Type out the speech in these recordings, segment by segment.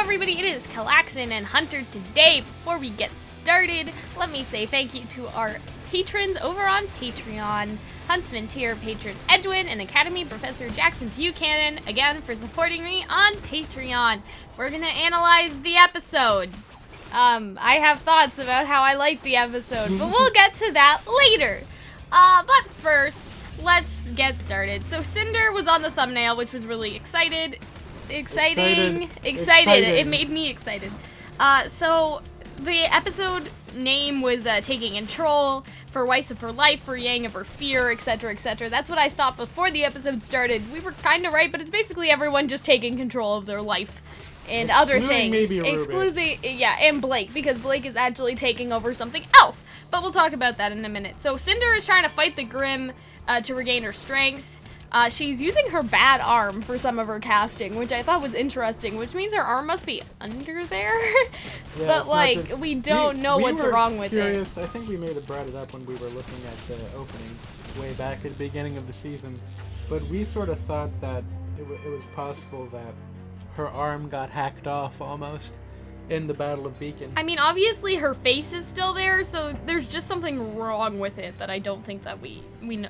everybody, it is Calxiyn and Hunter today. Before we get started, let me say thank you to our patrons over on Patreon. Huntsman Tier Patron Edwin and Academy Professor Jackson Buchanan, again, for supporting me on Patreon. We're gonna analyze the episode. I have thoughts about how I like the episode, but we'll get to that later. But first, let's get started. So Cinder was on the thumbnail, which was really exciting. It made me excited. So the episode name was Taking Control, for Weiss of her life, for Yang of her fear, etc., etc. That's what I thought before the episode started. We were kind of right, but it's basically everyone just taking control of their life and other things. Maybe Exclusively, yeah, and Blake, because Blake is actually taking over something else. But we'll talk about that in a minute. So Cinder is trying to fight the Grimm to regain her strength. She's using her bad arm for some of her casting, which I thought was interesting, which means her arm must be under there. Yeah, but, like, we don't know what's wrong with it. I think we may have brought it up when we were looking at the opening way back at the beginning of the season, but we sort of thought that it was possible that her arm got hacked off almost in the Battle of Beacon. I mean, obviously her face is still there, so there's just something wrong with it that I don't think that we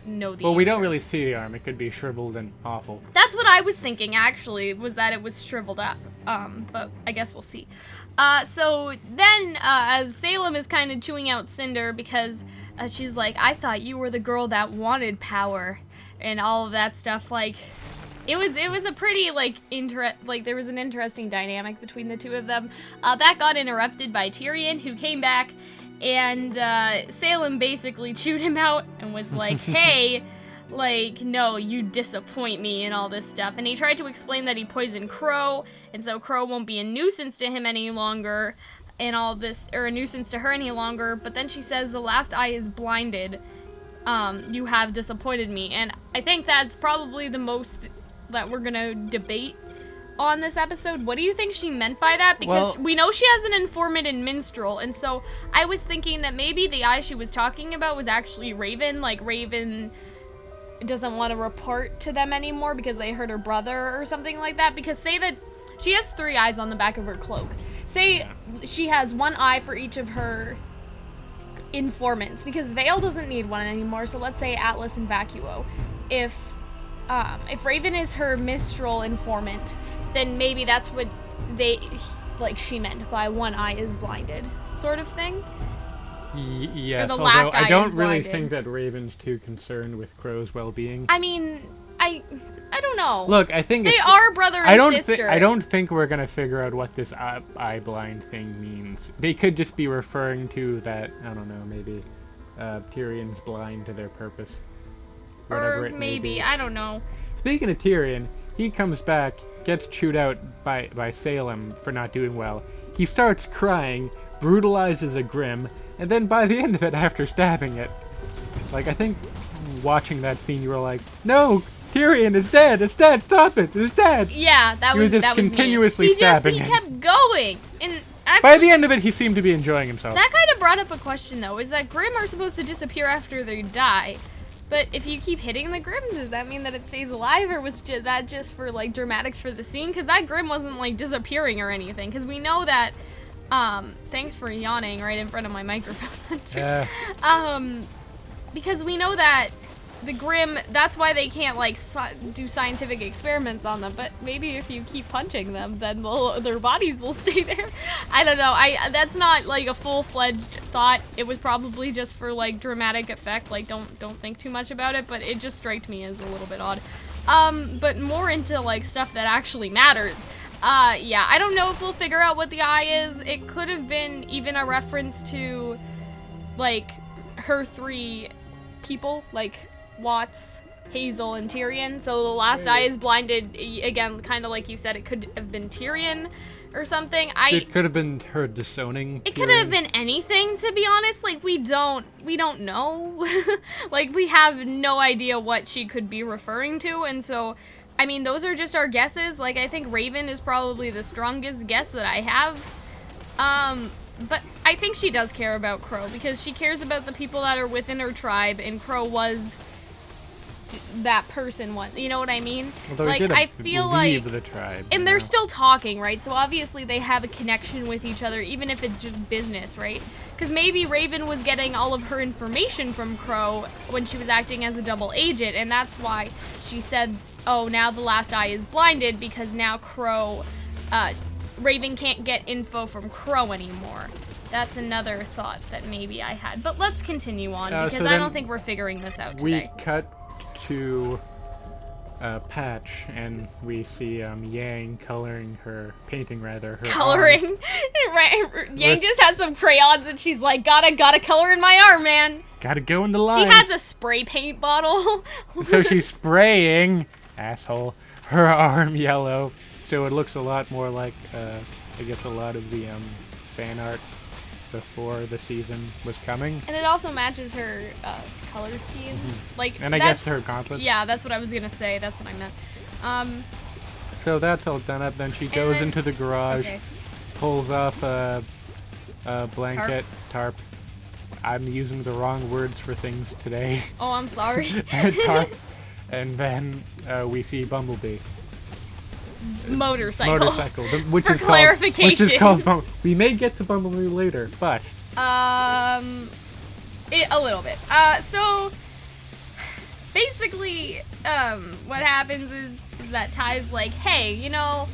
know the Well, we don't answer. really see the arm. It could be shriveled and awful. That's what I was thinking, actually, was that it was shriveled up. But I guess we'll see. So then, as Salem is kind of chewing out Cinder because she's like, I thought you were the girl that wanted power and all of that stuff, like... It was a pretty, there was an interesting dynamic between the two of them. That got interrupted by Tyrion, who came back, and Salem basically chewed him out and was like, hey, like, no, you disappoint me and all this stuff. And he tried to explain that he poisoned Crow, and so Crow won't be a nuisance to him any longer, and all this, or a nuisance to her any longer. But then she says, the last eye is blinded. You have disappointed me. And I think that's probably the most that we're gonna debate on this episode. What do you think she meant by that? Because we know she has an informant in Mistral, and so I was thinking that maybe the eye she was talking about was actually Raven. Like, Raven doesn't want to report to them anymore because they hurt her brother or something like that. Because say that she has 3 eyes on the back of her cloak. Say she has 1 eye for each of her informants, because Vale doesn't need one anymore. So let's say Atlas and Vacuo. If Raven is her Mistral informant, then maybe that's what she meant by 1 eye is blinded, sort of thing. Yes, the last although I eye don't is really blinded. think that Raven's too concerned with Crow's well-being. I mean, I don't know. Look, I think they are brother and sister. I don't think we're gonna figure out what this eye blind thing means. They could just be referring to that, I don't know, maybe Tyrion's blind to their purpose. Or maybe, I don't know. Speaking of Tyrion, he comes back, gets chewed out by Salem for not doing well. He starts crying, brutalizes a Grimm, and then by the end of it, after stabbing it, like, I think watching that scene, you were like, no, Tyrion is dead, it's dead, stop it, it's dead. Yeah, that was continuously me. stabbing He him. kept going, and actually, By the end of it, he seemed to be enjoying himself. that kind of brought up a question, though, is that Grimm are supposed to disappear after they die. But if you keep hitting the Grimm, does that mean that it stays alive, or was that just for, like, dramatics for the scene? Because that Grimm wasn't, like, disappearing or anything. Because we know that, thanks for yawning right in front of my microphone. Because we know that the Grimm, that's why they can't, like, do scientific experiments on them. But maybe if you keep punching them, then their bodies will stay there. I don't know. That's not, like, a full-fledged thought. It was probably just for, like, dramatic effect. Like, don't think too much about it. But it just struck me as a little bit odd. But more into, like, stuff that actually matters. Yeah, I don't know if we'll figure out what the eye is. It could have been even a reference to, like, her 3 people, like Watts, Hazel, and Tyrion. So the last eye is blinded, again, kind of like you said, it could have been Tyrion or something. It could have been her disowning It Tyrion. could have been anything, to be honest. Like, we don't know. Like, we have no idea what she could be referring to, and so, I mean, those are just our guesses. Like, I think Raven is probably the strongest guess that I have. But I think she does care about Crow, because she cares about the people that are within her tribe, and Crow was that person was. You know what I mean? Although like, he did I feel like, leave the tribe. and they're still talking, right? So obviously they have a connection with each other, even if it's just business, right? Because maybe Raven was getting all of her information from Crow when she was acting as a double agent, and that's why she said, oh, now the last eye is blinded, because now Crow, Raven can't get info from Crow anymore. That's another thought that maybe I had. But let's continue on, because so I don't think we're figuring this out today. We cut to Patch, and we see Yang painting her Coloring. arm. Right, Yang just has some crayons, and she's like, gotta color in my arm, man. Gotta go in the lines. She has a spray paint bottle. So she's spraying, asshole, her arm yellow, so it looks a lot more like, I guess, a lot of the fan art before the season was coming. And it also matches her color scheme. Like, and I guess her gauntlets. Yeah, that's what I was gonna say. That's what I meant. So that's all done up. Then she goes into the garage, pulls off a blanket, tarp. I'm using the wrong words for things today. Oh, I'm sorry. Tarp. And then we see Bumblebee. Motorcycle. Which For is clarification. called we may get to Bumblebee later, but a little bit. So basically, what happens is that Ty's like, hey, you know,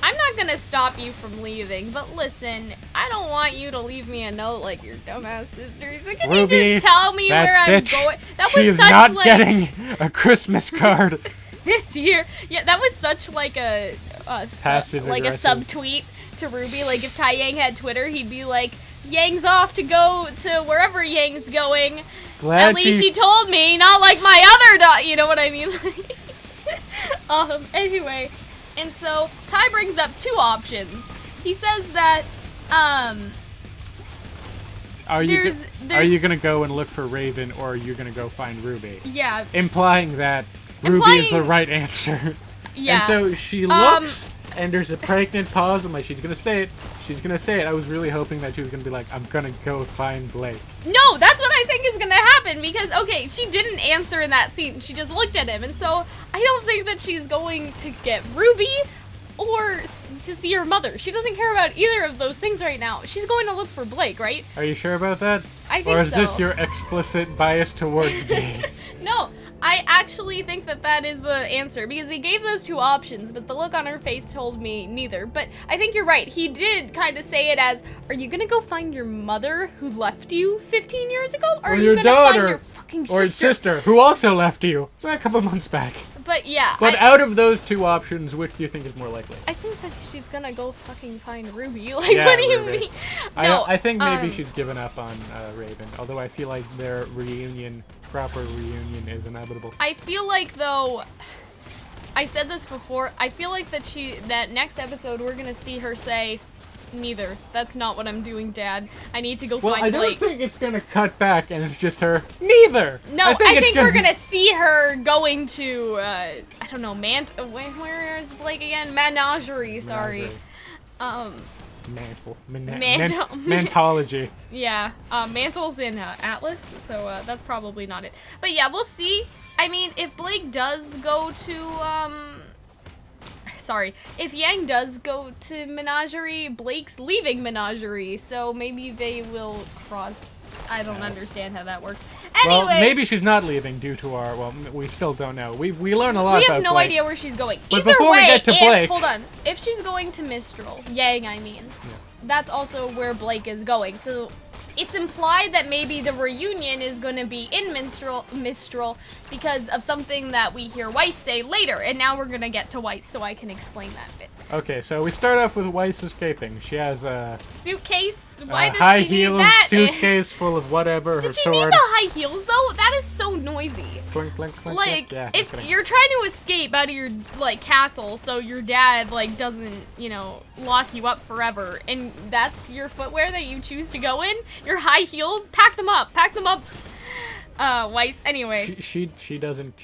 I'm not gonna stop you from leaving, but listen, I don't want you to leave me a note like your dumbass sister. So can Ruby, you just tell me where I'm bitch, going? That she was is such not like getting a Christmas card. this year. Yeah, that was such like a Passive-aggressive. subtweet to Ruby. Like if Tai Yang had Twitter, he'd be like, Yang's off to go to wherever Yang's going. Glad At least she told me, not like my other you know what I mean? Anyway, and so Ty brings up two options. He says that Are you gonna go and look for Raven, or are you gonna go find Ruby? Yeah. Implying that Ruby is the right answer. Yeah. And so she looks, and there's a pregnant pause. I'm like, she's gonna say it. She's gonna say it. I was really hoping that she was gonna be like, I'm gonna go find Blake. No, that's what I think is gonna happen, because, okay, she didn't answer in that scene. She just looked at him, and so I don't think that she's going to get Ruby or to see her mother. She doesn't care about either of those things right now. She's going to look for Blake, right? Are you sure about that? I think so. Or is this your explicit bias towards gays? No, I actually think that that is the answer, because he gave those two options, but the look on her face told me neither. But I think you're right. He did kind of say it as, are you gonna go find your mother who left you 15 years ago? Or are you your gonna daughter, find your fucking or sister, who also left you a couple months back. But yeah. But out of those two options, which do you think is more likely? I think that she's gonna go fucking find Ruby. Like, Yeah, what do you Ruby. mean? No, I think maybe she's given up on Raven, although I feel like their proper reunion is inevitable. I feel like, though, I said this before, I feel like that next episode we're gonna see her say, neither. That's not what I'm doing, Dad. I need to go find I Blake. don't think it's gonna cut back and it's just her, neither! No, I think we're gonna see her going to, I don't know, where is Blake again? Menagerie, sorry. Mantology. Yeah, Mantle's in Atlas, so that's probably not it. But yeah, we'll see. I mean, if Blake does go to, if Yang does go to Menagerie, Blake's leaving Menagerie, so maybe they will cross. I don't understand how that works. Anyway, well, maybe she's not leaving due to our. Well, we still don't know. We learn a lot about Blake. We have no idea where she's going. But Either before way, we get to Blake, hold on. If she's going to Mistral, Yang, I mean, that's also where Blake is going. So it's implied that maybe the reunion is going to be in Mistral because of something that we hear Weiss say later. And now we're going to get to Weiss so I can explain that bit. Okay, so we start off with Weiss escaping. She has a suitcase. Why does high she need heels that? suitcase full of whatever. Did her she sword. need the high heels though? That is so noisy. Clink, clink, clink, Like, yeah, if you're trying to escape out of your castle, so your dad doesn't lock you up forever, and that's your footwear that you choose to go in, your high heels, pack them up. Weiss. Anyway. She doesn't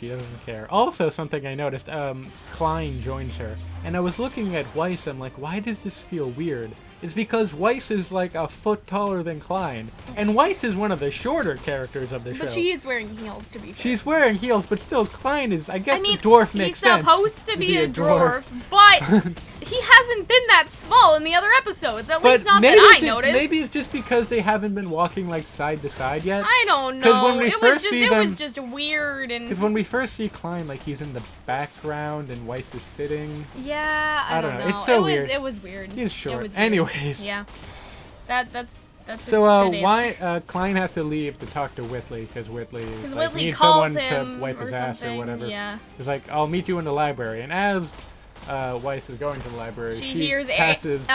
care. Also, something I noticed, Klein joins her, and I was looking at Weiss. I'm like, why does this feel weird? It's because Weiss is like a foot taller than Klein, and Weiss is one of the shorter characers of the show. But she is wearing heels, to be fair. She's wearing heels, but still, Klein is. I guess a dwarf makes sense. He's supposed to be a dwarf, but he hasn't been that small in the other episodes. At least not that I noticed. Maybe it's just because they haven't been walking like side to side yet. I don't know. When we first see them, it was just weird and. Because when we first see Klein, like he's in the background and Weiss is sitting. Yeah, I don't know. It's so weird. It was weird. He's short. It was Anyways. Yeah. That's. So why Klein has to leave to talk to Whitley because Whitley is like, Whitley needs calls someone him to wipe his ass or whatever. Yeah. He's like, I'll meet you in the library. And as Weiss is going to the library, she passes.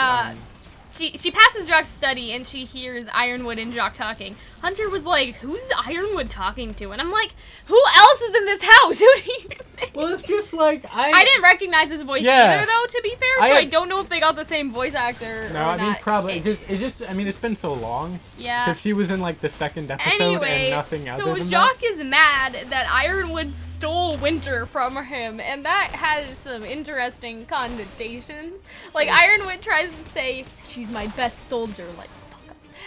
She passes Jock's study and she hears Ironwood and Jock talking. Hunter was like, "Who's Ironwood talking to?" And I'm like, "Who else is in this house? Who do you think?" Well, it's just like I didn't recognize his voice either, though. To be fair, so I don't know if they got the same voice actor. No, or I mean not. probably. I mean, it's been so long. Yeah. Because she was in like the second episode and nothing other than Jock is mad that Ironwood stole Winter from him, and that has some interesting connotations. Like Ironwood tries to say she's my best soldier, like.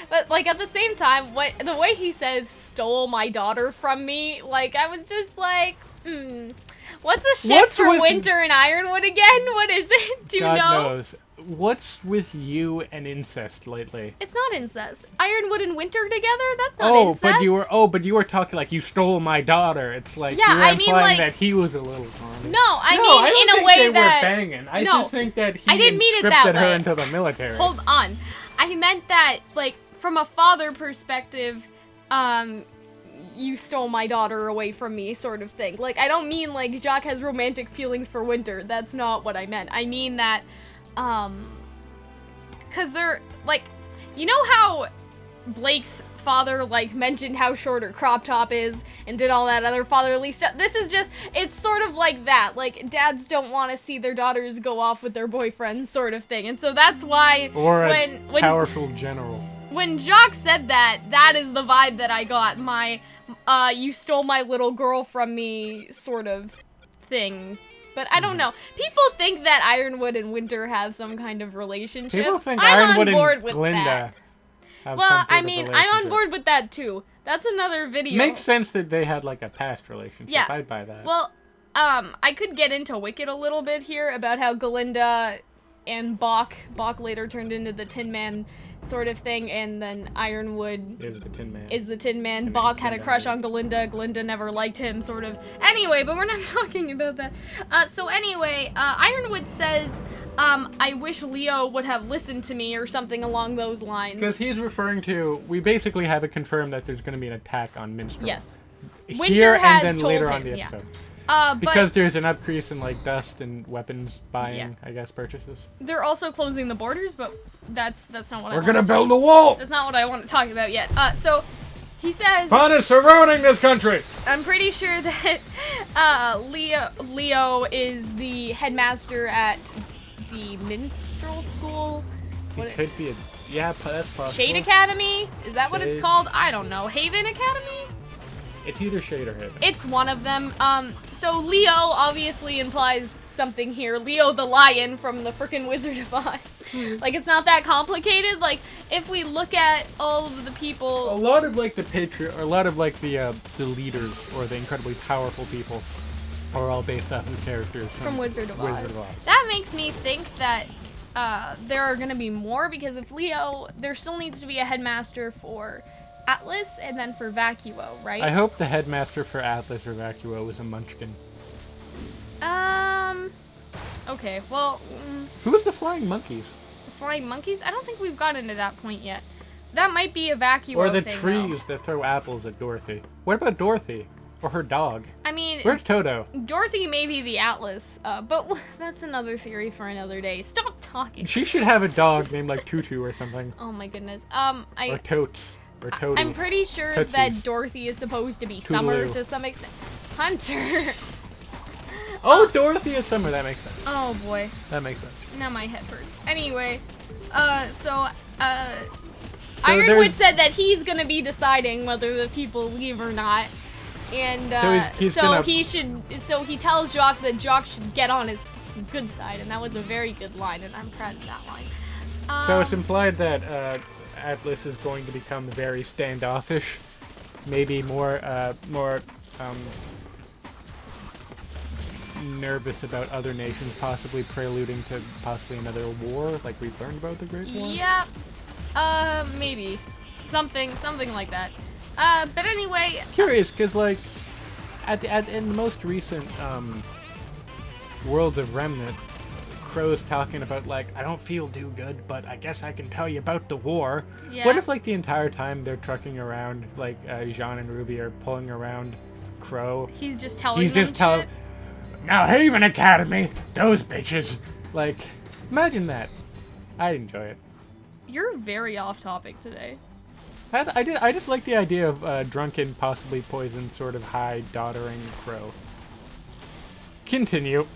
But, like, at the same time, the way he said, stole my daughter from me, like, I was just like, What's a ship for Winter and Ironwood again? What is it? Do you know? God knows. What's with you and incest lately? It's not incest. Ironwood and Winter together? That's not incest. But you were talking like you stole my daughter. It's like yeah, you were implying that he was a little horny. No, I mean in a way that they were banging. I just think that he conscripted her into the military. Hold on. I meant that, like, from a father perspective, you stole my daughter away from me sort of thing. Like, I don't mean, like, Jock has romantic feelings for Winter. That's not what I meant. I mean that, because they're, like, you know how Blake's father, like, mentioned how short her crop top is and did all that other fatherly stuff? This is just, it's sort of like that. Like, dads don't want to see their daughters go off with their boyfriends sort of thing. And so that's why when powerful general. When Jock said that, that is the vibe that I got. My, you stole my little girl from me sort of thing. But I don't know. People think that Ironwood and Winter have some kind of relationship. People think I'm Ironwood on board and with Glinda that. have well, some sort I mean, of I'm on board with that too. That's another video. Makes sense that they had like a past relationship. Yeah. I'd buy that. Well, I could get into Wicked a little bit here about how Glinda and Bach later turned into the Tin Man sort of thing, and then Ironwood is the Tin Man. Bach had a crush on Glinda. Glinda never liked him, sort of. Anyway, but we're not talking about that. So anyway, Ironwood says, I wish Leo would have listened to me, or something along those lines. Because he's referring to, we basically have it confirmed that there's going to be an attack on Mistral. Yes. Here and then later on the episode. Because but there's an increase in like dust and weapons buying, I guess, purchases. They're also closing the borders, but that's not what We're gonna build a wall! That's not what I want to talk about yet. So he says Fun is surrounding this country! I'm pretty sure that Leo is the headmaster at the Minstrel School. It could be that's possible. Shade Academy? Is that what it's called? I don't know. Haven Academy? It's either Shade or Haven. It's one of them. So Leo obviously implies something here. Leo the lion from the frickin' Wizard of Oz. Like, it's not that complicated. Like, if we look at all of the people... A lot of, like, the leaders, or the incredibly powerful people, are all based off of characters from Wizard of Oz. That makes me think that there are gonna be more, because if Leo... There still needs to be a headmaster for Atlas, and then for Vacuo, right? I hope the headmaster for Atlas or Vacuo is a munchkin. Okay, well... Who's the flying monkeys? The flying monkeys? I don't think we've gotten to that point yet. That might be a Vacuo Or the thing, trees that throw apples at Dorothy. What about Dorothy? Or her dog? I mean... Where's Toto? Dorothy may be the Atlas, but that's another theory for another day. Stop talking. She should have a dog named, like, Tutu or something. Oh my goodness. Or Totes. Or Toady. I'm pretty sure Tootsies. that Dorothy is supposed to be Toodaloo. Summer to some extent. Hunter! Oh, Dorothy is Summer. That makes sense. Oh boy. That makes sense. Now my head hurts. Anyway, Ironwood said that he's gonna be deciding whether the people leave or not. And So he tells Jock that Jock should get on his good side, and that was a very good line, and I'm proud of that line. So it's implied that Atlas is going to become very standoffish, maybe more nervous about other nations, possibly preluding to possibly another war, like we've learned about the Great War. Yeah, maybe something like that. But anyway, Curious, because like in the most recent World of Remnant, Crow's talking about like, I don't feel too good, but I guess I can tell you about the war. yeah. What if like the entire time they're trucking around, like Jean and Ruby are pulling around Crow? He's just telling them shit? Now Haven Academy, those bitches. Like, imagine that. I'd enjoy it. You're very off topic today. I just like the idea of drunken, possibly poisoned, sort of high, doddering Crow. Continue.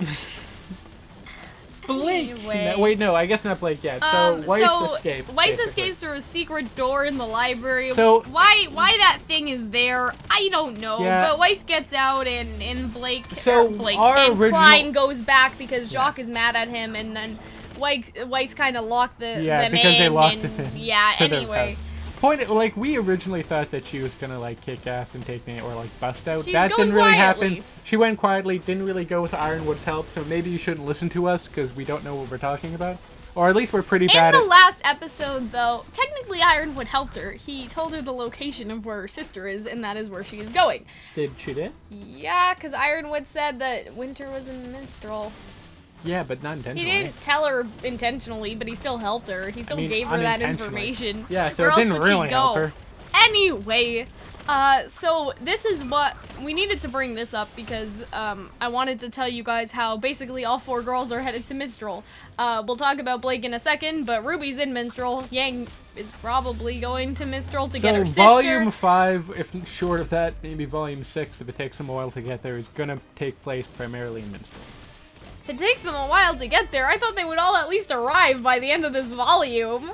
Blake. Anyway. Wait, no, I guess not Blake yet. So Weiss escapes. Weiss basically. escapes through a secret door in the library. So- why that thing is there, I don't know. Yeah. But Weiss gets out, and Blake. So Blake our and original- Klein goes back because Jock is mad at him, and then Weiss kind of locked them because in. they locked and, them in Yeah. to their Anyway. house. Point, like, we originally thought that she was gonna like kick ass and take Nate or like bust out. She's That going didn't really quietly. happen. She went quietly, didn't really go with Ironwood's help, so maybe you shouldn't listen to us because we don't know what we're talking about. Or at least we're pretty In bad the at... last episode, though, technically Ironwood helped her. He told her the location of where her sister is, and that is where she is going. Did she did? Yeah, because Ironwood said that Winter was in Mistral. Yeah, but not He intentionally. didn't tell her intentionally, but he still helped her. He still mean, gave her that unintentionally. information. Yeah, so Where it else didn't would she really help go? her. Anyway, so this is what we needed to bring this up because I wanted to tell you guys how basically all 4 girls are headed to Mistral. We'll talk about Blake in a second, but Ruby's in Mistral. Yang is probably going to Mistral to get her sister. Volume 5, if short of that, maybe Volume 6, if it takes them a while to get there, is gonna take place primarily in Mistral. If it takes them a while to get there, I thought they would all at least arrive by the end of this volume.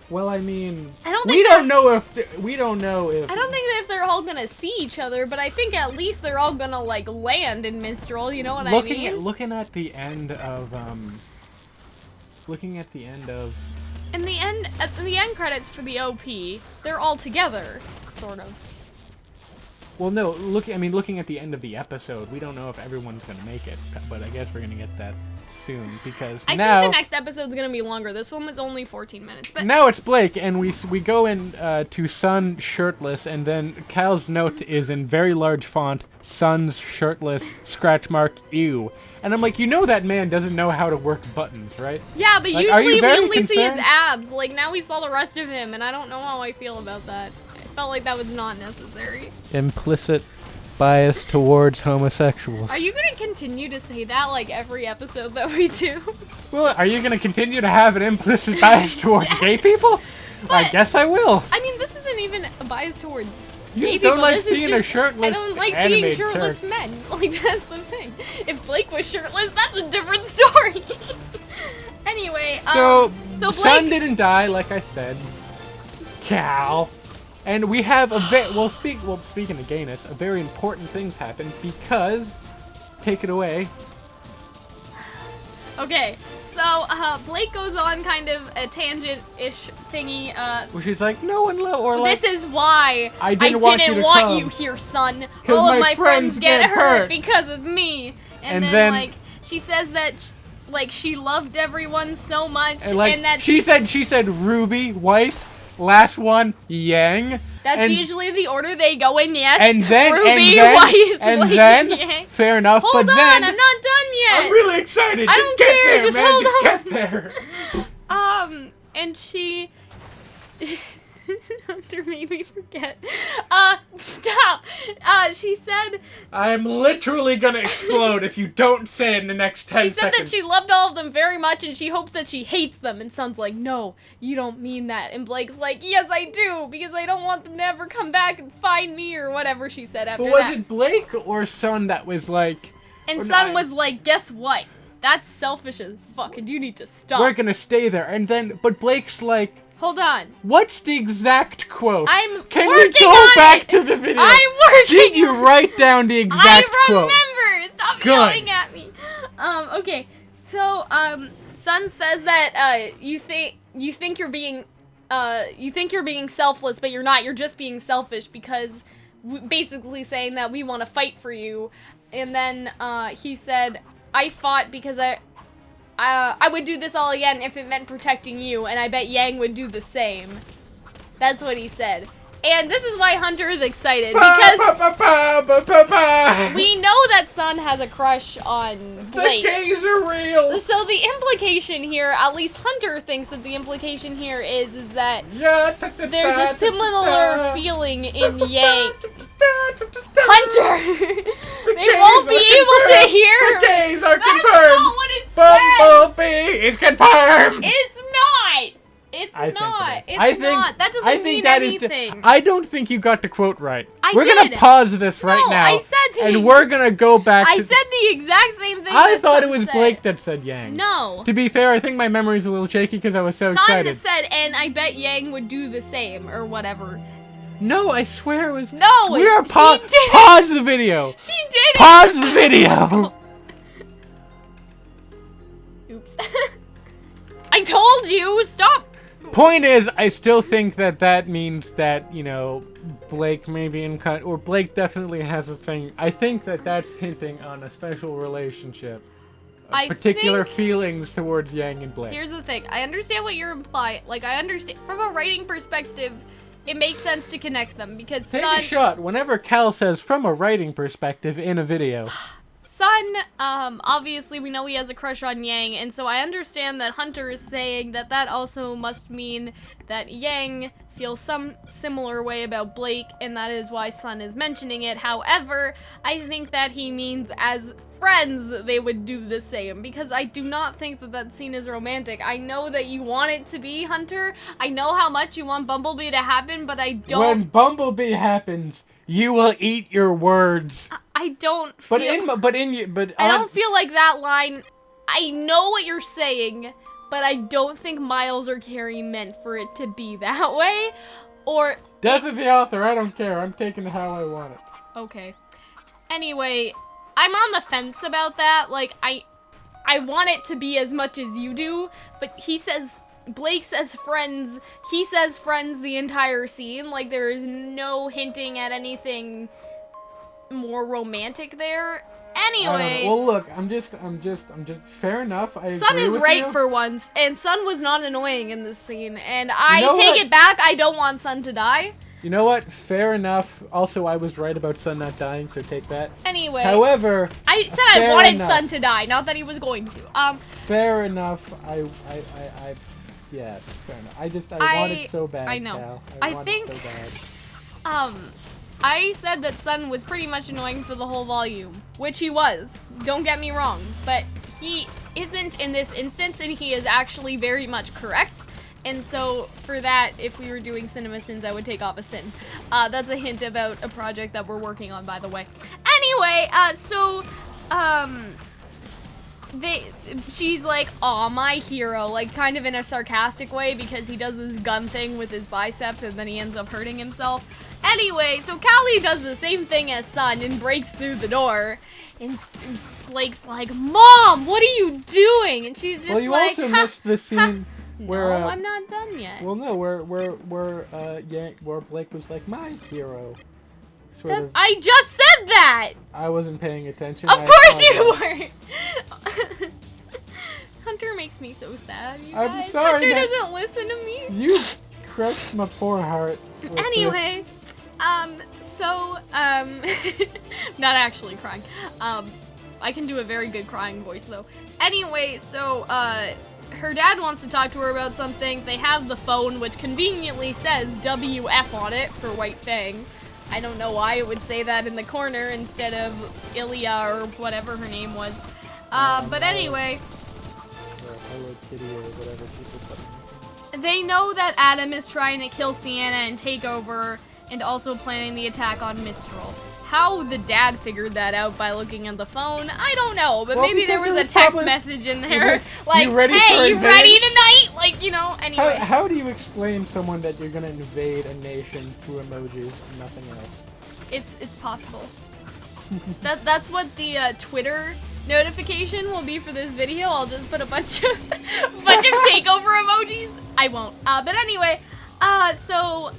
Well, I mean, I don't we think don't know if we don't know if I don't think that if they're all gonna see each other, but I think at least they're all gonna like land in Mistral. You know what I mean? looking at the end of In the end, at the end credits for the OP, they're all together, sort of. well, no, looking at the end of the episode, we don't know if everyone's gonna make it, but I guess we're gonna get that soon because I now think the next episode's gonna be longer. This one was only 14 minutes, but now it's Blake, and we go in to Sun shirtless, and then Cal's note is in very large font, Sun's shirtless, scratch mark, ew. And I'm like, you know that man doesn't know how to work buttons, right? yeah, but Like, are you usually we very only see his concerned? abs. Like now we saw the rest of him, and I don't know how I feel about that. I felt like that was not necessary. Implicit bias towards homosexuals. Are you gonna continue to say that like every episode that we do? Well, are you going to continue to have an implicit bias towards gay people? I But- guess I will. I mean, this isn't even a bias towards You gay just don't people. like This is seeing a just- shirtless I don't like seeing animated shirtless turd. men. Like, that's the thing. If Blake was shirtless, that's a different story. Anyway, So, so Sun Blake, didn't die, like I said. Cal. And we have a speaking of gayness, a very important things happen because, take it away. okay, so, Blake goes on kind of a tangent-ish thingy, Where she's like, no one or like, this is why I didn't want you to come. you here, son. 'Cause All of my my friends get hurt hurt. because of me. And then, like, she says that, like, she loved everyone so much, and like, and that she said Ruby, Weiss, last one, Yang. That's and, usually the order they go in, yes. and then, Ruby, and then, Weiss, and Blake, then, Yang. fair enough, Hold but on, then, I'm not done yet. I'm really excited. I Just don't get care, there, just man. hold Just on. get there. And she... Hunter made me forget. Stop. She said... I'm literally gonna explode if you don't say it in the next 10 She said seconds. that she loved all of them very much, and she hopes that she hates them. And Sun's like, no, you don't mean that. And Blake's like, yes, I do, because I don't want them to ever come back and find me, or whatever she said after But was that. it Blake or Sun that was like, And or Sun not- was like, guess what? That's selfish as fuck, and you need to stop. we're gonna stay there, and then, but Blake's like, Hold on. What's the exact quote? I'm Can working we go on back it. to the video? I'm working. Did you write down the exact quote? I remember. Stop Good. yelling at me. Okay. So, Sun says that you think you're being selfless, but you're not. You're just being selfish because basically saying that we want to fight for you. And then he said, I fought because I would do this all again if it meant protecting you, and I bet Yang would do the same. That's what he said. And this is why Hunter is excited, because we know that Sun has a crush on Blake. The gays are real! So the implication here, at least Hunter thinks that the implication here is that there's a similar feeling in Yang. Hunter! They won't be able to hear! The gays are That's confirmed! not what it says! Bumblebee is confirmed! It's not! It's I think not. it is. It's I think, not. That doesn't I think mean that anything. Is I don't think you got the quote right. We're did. gonna pause this right No, now. I said and we're gonna go back I to... said the exact same thing. I that thought Sun it was said. Blake that said Yang. No. To be fair, I think my memory's a little shaky because I was so Sun excited. said, and I bet Yang would do the same, or whatever. No, I swear it was... No, We are she did it. pause the video. She did it. Pause the video. Oops. I told you, stop. Point is, I still think that means that, you know, Blake maybe or Blake definitely has a thing. I think that's hinting on a special relationship. Particular feelings towards Yang and Blake. Here's the thing. I understand what you're implying. Like, I understand. From a writing perspective, it makes sense to connect them because Take Sun... a shot whenever Cal says from a writing perspective in a video. Sun, obviously we know he has a crush on Yang, and so I understand that Hunter is saying that also must mean that Yang feels some similar way about Blake, and that is why Sun is mentioning it. However, I think that he means as friends they would do the same, because I do not think that scene is romantic. I know that you want it to be, Hunter. I know how much you want Bumblebee to happen, but I don't... When Bumblebee happens, you will eat your words. I don't feel... I don't feel like that line... I know what you're saying, but I don't think Miles or Carrie meant for it to be that way, or... Death of the author, I don't care. I'm taking it how I want it. Okay. Anyway, I'm on the fence about that. Like, I want it to be as much as you do, but Blake says friends. He says friends the entire scene. Like, there is no hinting at anything more romantic there. Anyway. Well, look, I'm just fair enough. Sun is right for once, and Sun was not annoying in this scene, and I take it back. I don't want Sun to die. You know what? Fair enough. Also, I was right about Sun not dying, so take that. Anyway. However, I said I wanted Sun to die, not that he was going to. Fair enough. Yeah, fair enough. I want it so bad. I know. Cal. I want think. it so bad. I said that Sun was pretty much annoying for the whole volume, which he was. Don't get me wrong, but he isn't in this instance, and he is actually very much correct. And so, for that, if we were doing Cinema Sins, I would take off a sin. That's a hint about a project that we're working on, by the way. Anyway, she's like, aw, my hero, like, kind of in a sarcastic way, because he does this gun thing with his bicep, and then he ends up hurting himself. Anyway, so Callie does the same thing as Sun and breaks through the door, and Blake's like, Mom, what are you doing? And she's just like, also missed the scene where... No, I'm not done yet. Well, no, where Blake was like, my hero. I just said that! I wasn't paying attention. Of course you weren't! Hunter makes me so sad, you guys. I'm sorry. Hunter doesn't listen to me. You crushed my poor heart. Anyway, not actually crying. I can do a very good crying voice, though. Anyway, so, her dad wants to talk to her about something. They have the phone, which conveniently says WF on it for White Fang. I don't know why it would say that in the corner instead of Ilya or whatever her name was. But anyway. Hello Kitty or whatever people put. They know that Adam is trying to kill Sienna and take over, and also planning the attack on Mistral. How the dad figured that out by looking at the phone, I don't know, but maybe there was a text message in there, like, hey, you ready tonight? Like, you know, anyway. How do you explain someone that you're gonna invade a nation through emojis and nothing else? It's possible. That's what the Twitter notification will be for this video. I'll just put a bunch of takeover emojis. I won't. But anyway, so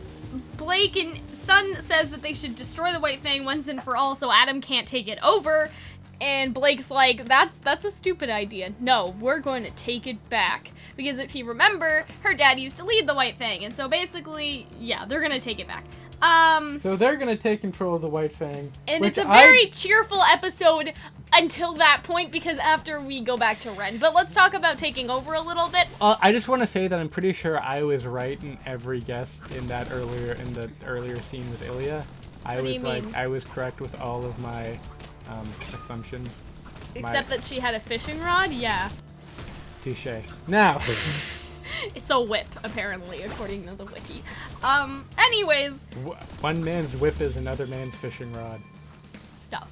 Blake and Sun says that they should destroy the White Fang once and for all, so Adam can't take it over. And Blake's like, that's a stupid idea. No, we're going to take it back. Because if you remember, her dad used to lead the White Fang, and so basically, yeah, they're gonna take it back. So they're gonna take control of the White Fang. And it's a very cheerful episode until that point, because after we go back to Ren. But let's talk about taking over a little bit. I just want to say that I'm pretty sure I was right in every guess in the earlier scene with Ilya. I was correct with all of my assumptions. Except that she had a fishing rod? Yeah. Touche. Now. It's a whip, apparently, according to the wiki. Anyways. One man's whip is another man's fishing rod. Stuff.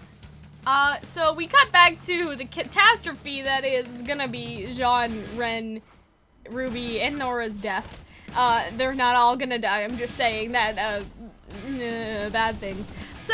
So we cut back to the catastrophe that is gonna be Jean, Ren, RWBY, and Nora's death. They're not all gonna die, I'm just saying that, bad things. So,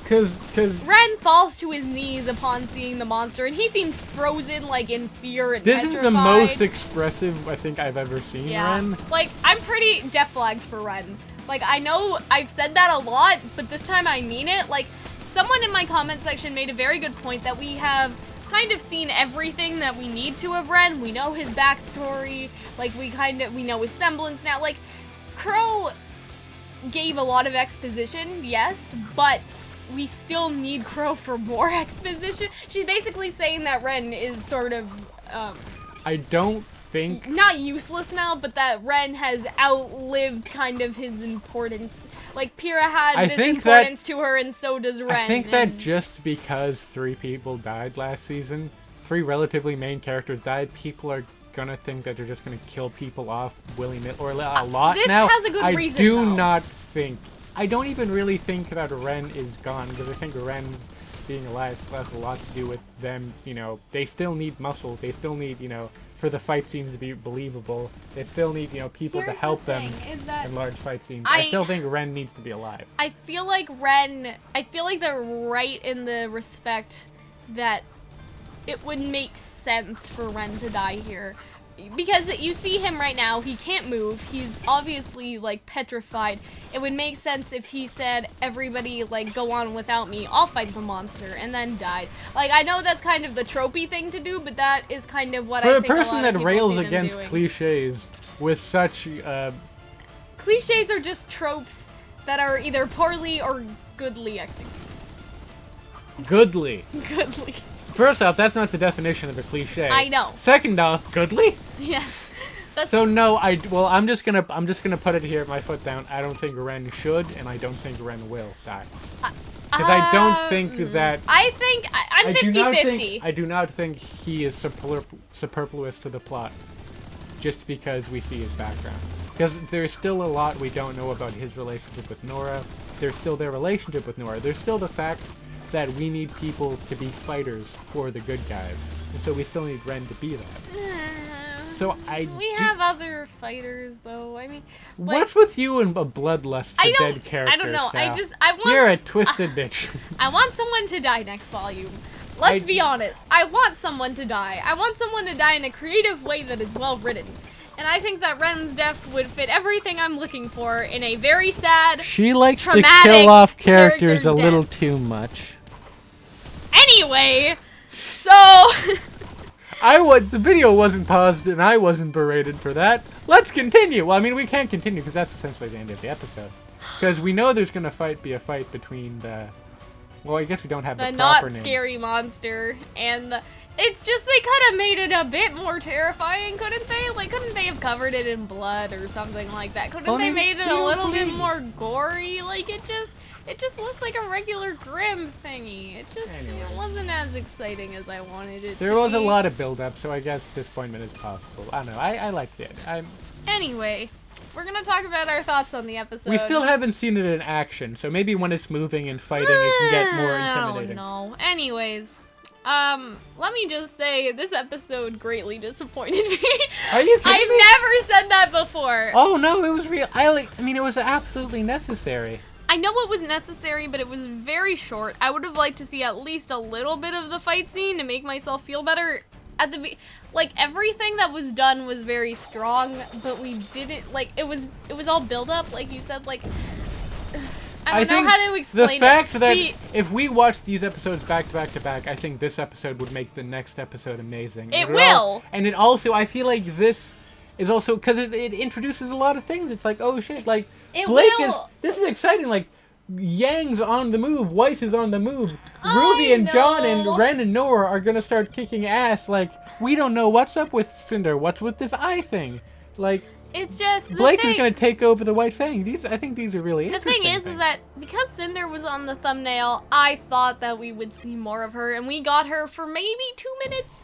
Cause Ren falls to his knees upon seeing the monster, and he seems frozen, like, in fear and this petrified. is the most expressive I think I've ever seen Ren. Like, I'm pretty death flags for Ren. Like, I know I've said that a lot, but this time I mean it. Like, someone in my comment section made a very good point that we have kind of seen everything that we need to of Ren. We know his backstory, like, we know his semblance now. Like, Crow gave a lot of exposition, yes, but we still need Crow for more exposition. She's basically saying that Ren is sort of, I don't think... not useless now, but that Ren has outlived kind of his importance. Like, Pyrrha had this importance to her, and so does Ren. I think that just because 3 people died last season, 3 relatively main characters died, people are gonna think that they're just gonna kill people off willy-nilly, or a lot this now. Has a good reason, I do though. not think... I don't even really think that Ren is gone, because I think Ren being alive has a lot to do with them, you know, they still need muscle, they still need, you know, for the fight scenes to be believable, they still need, you know, people to help them in large fight scenes. I still think Ren needs to be alive. I feel like they're right in the respect that it would make sense for Ren to die here. Because you see him right now, he can't move, he's obviously, like, petrified. It would make sense if he said, everybody, like, go on without me, I'll fight the monster, and then died. Like, I know that's kind of the tropey thing to do, but that is kind of what I think a lot of people see them doing. For a person that rails against cliches with such, cliches are just tropes that are either poorly or goodly executed. Goodly. Goodly. First off, that's not the definition of a cliche. I know. Second off, goodly? Yeah. So no, I'm just gonna put it here, my foot down. I don't think Ren should, and I don't think Ren will die. Because I don't think that... I'm 50-50. I do not think he is superfluous to the plot, just because we see his background. Because there's still a lot we don't know about his relationship with Nora. There's still their relationship with Nora. There's still the fact that we need people to be fighters for the good guys. And so we still need Ren to be that. So we have other fighters, though. I mean, like, what's with you and a bloodlust for dead characters? I don't know. Now? You're a twisted bitch. I want someone to die next volume. Let's be honest. I want someone to die. I want someone to die in a creative way that is well written. And I think that Ren's death would fit everything I'm looking for in a very sad, she likes to traumatic kill off characters character a little death. too much. Anyway, so the video wasn't paused and I wasn't berated for that. Let's continue. Well, I mean, we can't continue because that's essentially the end of the episode. Because we know there's gonna be a fight between the. Well, I guess we don't have the proper not name. Scary monster and the. It's just they could have made it a bit more terrifying, couldn't they? Like, couldn't they have covered it in blood or something like that? Couldn't they made it a little bit more gory? Like, it just looked like a regular Grimm thingy. It wasn't as exciting as I wanted it to be. There was a lot of build-up, so I guess disappointment is possible. I don't know. I liked it. Anyway, we're gonna talk about our thoughts on the episode. We still haven't seen it in action, so maybe when it's moving and fighting, it can get more intimidating. I don't know. Anyways. Let me just say, this episode greatly disappointed me. Are you kidding I've me? never said that before. Oh no, it was real. I mean, it was absolutely necessary. I know it was necessary, but it was very short. I would have liked to see at least a little bit of the fight scene to make myself feel better. Like, everything that was done was very strong, but we didn't, like, it was all build up, like you said, like, I don't know how to explain it. The fact that if we watched these episodes back to back to back, I think this episode would make the next episode amazing. It will! And it also, I feel like this is also, because it introduces a lot of things. It's like, oh shit, like, this is exciting, like, Yang's on the move, Weiss is on the move, Ruby and John and Ren and Nora are gonna start kicking ass, like, we don't know what's up with Cinder, what's with this eye thing, like, it's just Blake is gonna take over the White Fang. I think these are really interesting. The thing is that because Cinder was on the thumbnail, I thought that we would see more of her, and we got her for maybe 2 minutes,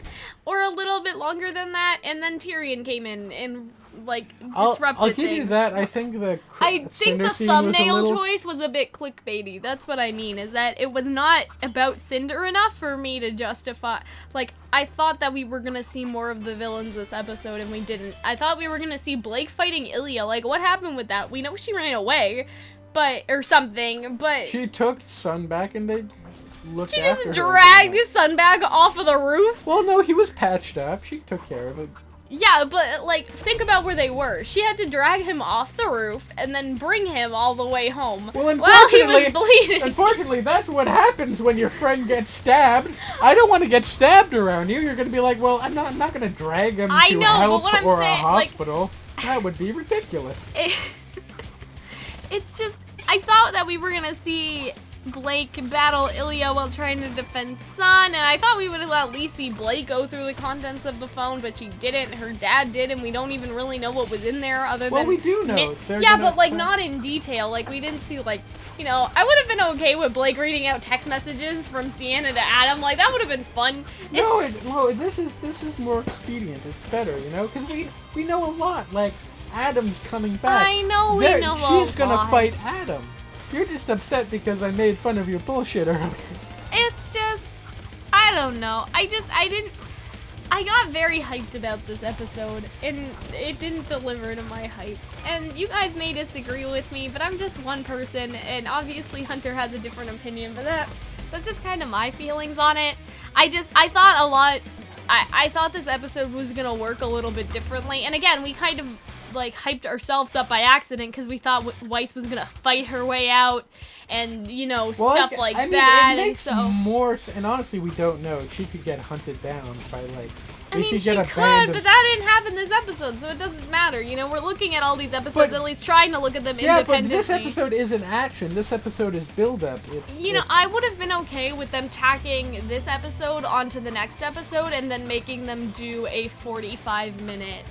or a little bit longer than that, and then Tyrion came in and, like, disrupted I'll give things. you that. I think the thumbnail choice was a bit clickbaity. That's what I mean, is that it was not about Cinder enough for me to justify. Like, I thought that we were gonna see more of the villains this episode, and we didn't. I thought we were gonna see Blake fighting Ilya. Like, what happened with that? We know she ran away, or something, but... She took Sun back and they looked after her. She just dragged his son back off of the roof? Well, no, he was patched up. She took care of it. Yeah, but, like, think about where they were. She had to drag him off the roof and then bring him all the way home while he was bleeding. Unfortunately, that's what happens when your friend gets stabbed. I don't want to get stabbed around you. You're going to be like, well, I'm not going to drag him to help or a hospital. Like, that would be ridiculous. It's just, I thought that we were going to see Blake battle Ilya while trying to defend Sun, and I thought we would at least see Blake go through the contents of the phone, but she didn't. Her dad did, and we don't even really know what was in there other than... Well, we do know. Yeah, but, like, not in detail. Like, we didn't see, like, you know, I would have been okay with Blake reading out text messages from Sienna to Adam. Like, that would have been fun. No, this is more expedient. It's better, you know, because we know a lot. Like, Adam's coming back. I know we know a lot. She's gonna fight Adam. You're just upset because I made fun of your bullshit earlier. It's just, I don't know. I got very hyped about this episode, and it didn't deliver to my hype. And you guys may disagree with me, but I'm just one person, and obviously Hunter has a different opinion, but that's just kind of my feelings on it. I thought this episode was gonna work a little bit differently, and again, we kind of like hyped ourselves up by accident because we thought Weiss was gonna fight her way out and, you know, stuff like that. It makes more, and honestly, we don't know. She could get hunted down by, like, I mean, she could, but that didn't happen this episode, so it doesn't matter. You know, we're looking at all these episodes, at least trying to look at them independently. Yeah, but this episode isn't action. This episode is build-up. You know, I would have been okay with them tacking this episode onto the next episode and then making them do a 45-minute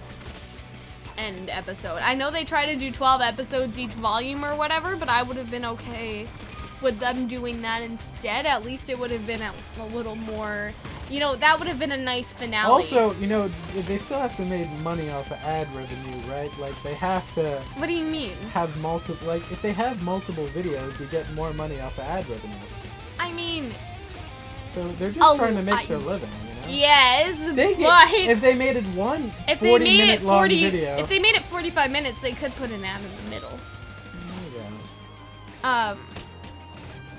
end episode. I know they try to do 12 episodes each volume or whatever, but I would have been okay with them doing that instead. At least it would have been a little more, you know, that would have been a nice finale. Also, you know, they still have to make money off of ad revenue, right? Like, they have to... What do you mean? Have multiple, like, if they have multiple videos, you get more money off of ad revenue. I mean... So they're just trying to make their living, you know? Yes, but... If they made it one 40-minute long video... If they made it 45 minutes, they could put an ad in the middle. Yeah.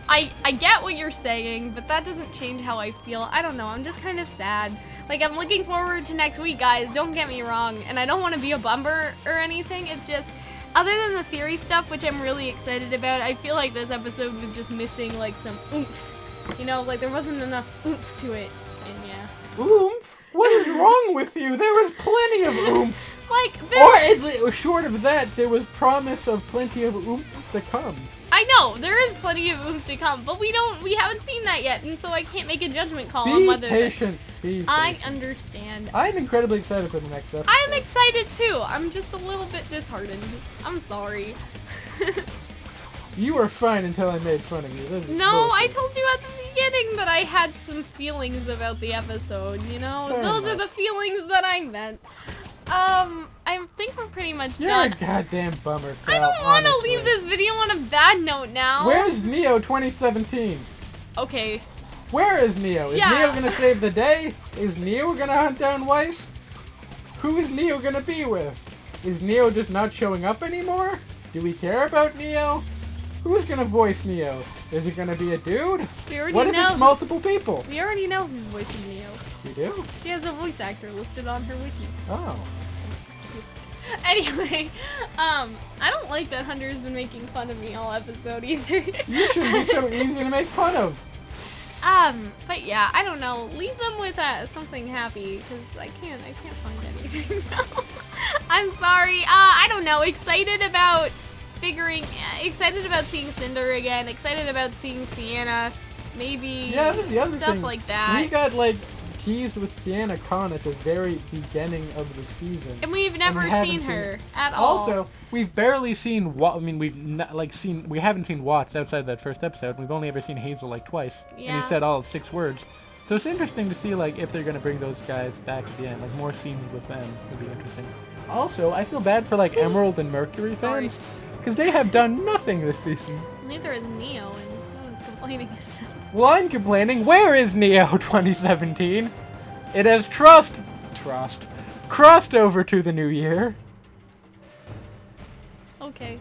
I get what you're saying, but that doesn't change how I feel. I don't know, I'm just kind of sad. Like, I'm looking forward to next week, guys, don't get me wrong, and I don't want to be a bummer or anything, it's just, other than the theory stuff, which I'm really excited about, I feel like this episode was just missing, like, some oomph. You know, like, there wasn't enough oomph to it, and yeah. Oomph? What is wrong with you? There was plenty of oomph! Like, or short of that, there was promise of plenty of oomph to come. I know, there is plenty of oomph to come, but we haven't seen that yet, and so I can't make a judgment call on whether... Be patient. I understand. I'm incredibly excited for the next episode. I'm excited too. I'm just a little bit disheartened. I'm sorry. You were fine until I made fun of you. No, I told you at the beginning that I had some feelings about the episode, you know? Those are the feelings that I meant. I think we're pretty much done. You're a goddamn bummer, pal, I don't want to honestly. leave this video on a bad note now. Where's Neo 2017? Okay. Where is Neo? Is Yeah. Neo gonna save the day? Is Neo gonna hunt down Weiss? Who is Neo gonna be with? Is Neo just not showing up anymore? Do we care about Neo? Who's gonna voice Neo? Is it gonna be a dude? We already What if know. it's multiple people? We already know who's voicing Neo. We do? She has a voice actor listed on her wiki. Oh. Anyway, I don't like that Hunter's been making fun of me all episode either. You should be so easy to make fun of. But yeah, I don't know. Leave them with something happy, because I can't find anything now. I'm sorry. I don't know. Excited about seeing Cinder again. Excited about seeing Sienna. Maybe Yeah, that's the other stuff thing. like that. We got like teased with Sienna Khan at the very beginning of the season. And we've never haven't seen seen her at all. Also, we've barely seen we haven't seen Watts outside that first episode. We've only ever seen Hazel like twice. And Yeah. he said all 6 words. So it's interesting to see like if they're gonna bring those guys back at the end. Like more scenes with them would be interesting. Also, I feel bad for like Emerald and Mercury Sorry. fans because they have done nothing this season. Neither is Neo, and no one's complaining. Well, I'm complaining. Where is Neo 2017? It has crossed over to the new year. Okay.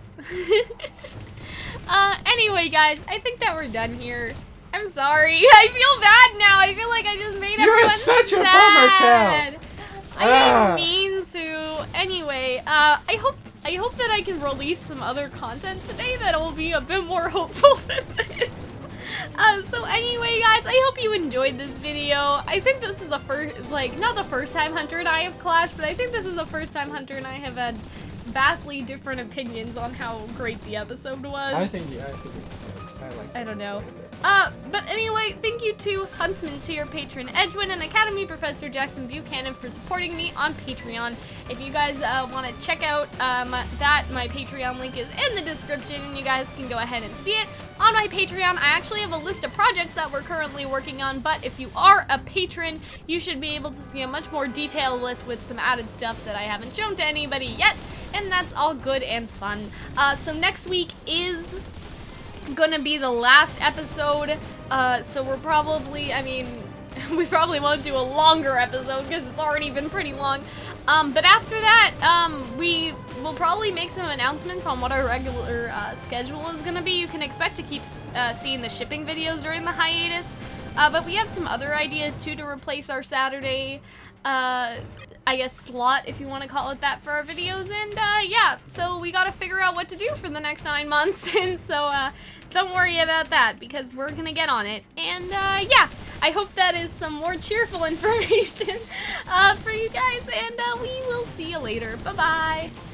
Anyway, guys, I think that we're done here. I'm sorry. I feel bad now. I feel like I just made You're everyone such a bummer, sad. I Ah. didn't mean to. Anyway, I hope that I can release some other content today that will be a bit more hopeful than this. So anyway, guys, I hope you enjoyed this video. I think this is the first, like, not the first time Hunter and I have clashed, but I think this is the first time Hunter and I have had vastly different opinions on how great the episode was. I think it's good. I like I don't know. it. But anyway, thank you to Huntsman Tier patron Edwin and Academy Professor Jackson Buchanan for supporting me on Patreon. If you guys want to check out my Patreon link is in the description, and you guys can go ahead and see it. On my Patreon, I actually have a list of projects that we're currently working on, but if you are a patron, you should be able to see a much more detailed list with some added stuff that I haven't shown to anybody yet, and that's all good and fun. So next week is gonna be the last episode, so we're probably, we probably won't do a longer episode because it's already been pretty long. But after that, we will probably make some announcements on what our regular schedule is gonna be. You can expect to keep seeing the shipping videos during the hiatus, but we have some other ideas too to replace our Saturday, I guess, slot, if you want to call it that, for our videos. And yeah, so we gotta figure out what to do for the next 9 months. And so don't worry about that, because we're gonna get on it. And yeah, I hope that is some more cheerful information for you guys, and we will see you later. Bye bye.